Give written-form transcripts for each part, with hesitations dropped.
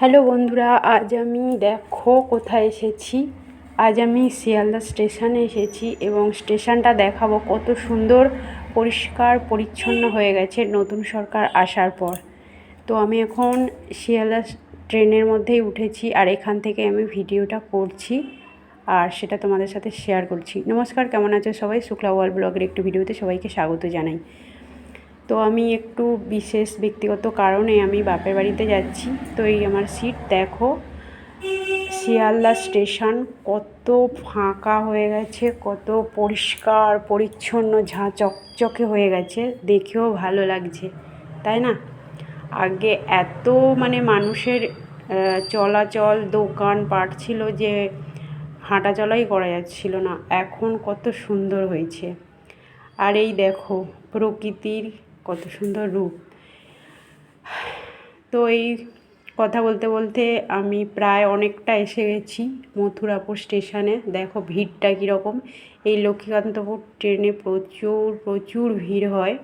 Hello বন্ধুরা, আজ আমি দেখো কোথায় এসেছি। আজ আমি শিয়ালদা স্টেশনে এসেছি এবং স্টেশনটা দেখাবো কত সুন্দর পরিষ্কার পরিচ্ছন্ন হয়ে গেছে নতুন সরকার আসার পর। তো আমি এখন শিয়ালদা ট্রেনের মধ্যেই উঠেছি আর এখান থেকে আমি ভিডিওটা করছি আর সেটা তোমাদের সাথে শেয়ার করছি। নমস্কার, কেমন আছো সবাই? শুক্লা ওয়ার্ল্ড ব্লগের একটু ভিডিওতে সবাইকে স্বাগত জানাই। তো আমি একটু বিশেষ ব্যক্তিগত কারণে আমি বাপের বাড়িতে যাচ্ছি। তো এই আমার সিট দেখো, শিয়ালদা স্টেশন কত ফাঁকা হয়ে গেছে, কত পরিষ্কার পরিচ্ছন্ন, ঝাঁ চকচকে হয়ে গেছে, দেখেও ভালো লাগছে, তাই না? আগে এত মানুষের চলাচল, দোকান পাট ছিল যে হাঁটা চলাই করা যাচ্ছিল না। এখন কত সুন্দর হয়েছে। আর এই দেখো প্রকৃতির কত সুন্দর রূপ। তো এই কথা বলতে বলতে আমি প্রায় অনেকটা এসে গেছি মথুরাপুর স্টেশনে। দেখো ভিড়টা কীরকম। এই লক্ষ্মীকান্তপুর ট্রেনে প্রচুর ভিড় হয়,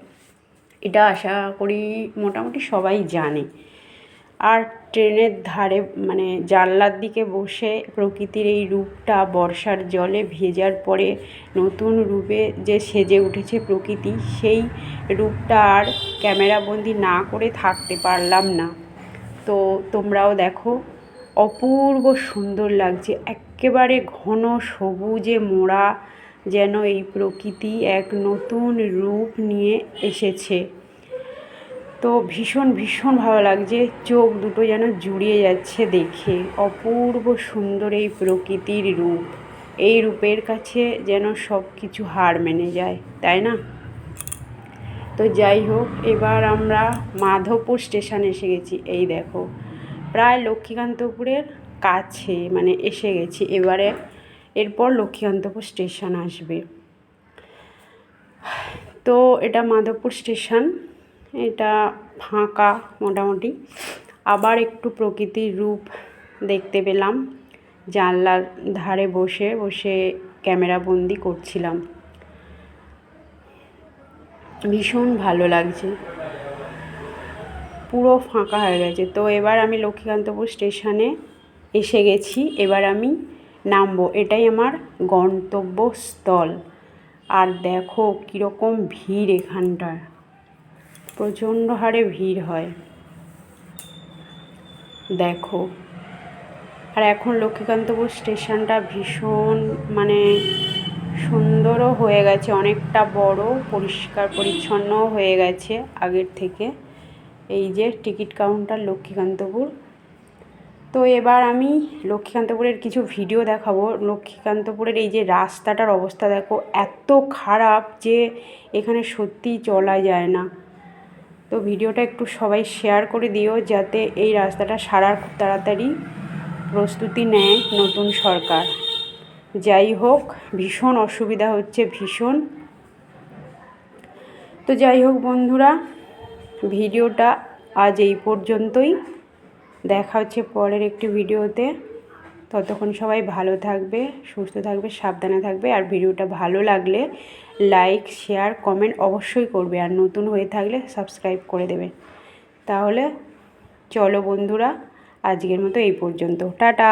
এটা আশা করি মোটামুটি সবাই জানে। আর ট্রেনের ধারে জানলার দিকে বসে প্রকৃতির এই রূপটা বর্ষার জলে ভেজার পরে নতুন রূপে যে সেজে উঠেছে প্রকৃতি, সেই রূপটা আর ক্যামেরাবন্দি না করে থাকতে পারলাম না। তো তোমরাও দেখো, অপূর্ব সুন্দর লাগছে, একেবারে ঘন সবুজে মোড়া, যেন এই প্রকৃতি এক নতুন রূপ নিয়ে এসেছে। তো ভীষণ ভালো লাগছে, চোখ দুটো যেন জুড়িয়ে যাচ্ছে দেখে। অপূর্ব সুন্দর এই প্রকৃতির রূপ, এই রূপের কাছে যেন সব কিছু হার মেনে যায়, তাই না? তো যাই হোক, এবার আমরা মাধবপুর স্টেশনে এসে গেছি। এই দেখো প্রায় লক্ষ্মীকান্তপুরের কাছে এসে গেছি। এরপর লক্ষ্মীকান্তপুর স্টেশন আসবে। তো এটা মাধবপুর স্টেশন, এটা ফাঁকা মোটামুটি। আবার একটু প্রকৃতির রূপ দেখতে পেলাম, জানলার ধারে বসে ক্যামেরা বন্দি করছিলাম। ভীষণ ভালো লাগছে, পুরো ফাঁকা হয়ে গেছে। তো এবার আমি লক্ষ্মীকান্তপুর স্টেশনে এসে গেছি, এবার আমি নামবো। এটাই আমার গন্তব্যস্থল। আর দেখো কীরকম ভিড় এখানটায়, প্রচণ্ড হারে ভিড় হয় দেখো। আর এখন লক্ষ্মীকান্তপুর স্টেশনটা ভীষণ সুন্দরও হয়ে গেছে, অনেকটা বড়, পরিষ্কার পরিচ্ছন্ন হয়ে গেছে আগের থেকে। এই যে টিকিট কাউন্টার লক্ষ্মীকান্তপুর। তো এবার আমি লক্ষ্মীকান্তপুরের কিছু ভিডিও দেখাবো। লক্ষ্মীকান্তপুরের এই যে রাস্তাটার অবস্থা দেখো, এত খারাপ যে এখানে সত্যিই চলা যায় না। তো ভিডিওটা একটু সবাই শেয়ার করে দিও, যাতে এই রাস্তাটা সারার খুব তাড়াতাড়ি প্রস্তুতি নেয় নতুন সরকার। যাই হোক, ভীষণ অসুবিধা হচ্ছে, ভীষণ। তো যাই হোক বন্ধুরা, ভিডিওটা আজ এই পর্যন্তই। দেখা হচ্ছে পরের একটি ভিডিওতে। ততক্ষণ সবাই ভালো থাকবে, সুস্থ থাকবে, সাবধানে থাকবে। আর ভিডিওটা ভালো লাগলে লাইক, শেয়ার, কমেন্ট অবশ্যই করবে। আর নতুন হয়ে থাকলে সাবস্ক্রাইব করে দেবে। তাহলে চলো বন্ধুরা, আজকের মতো এই পর্যন্ত। টাটা।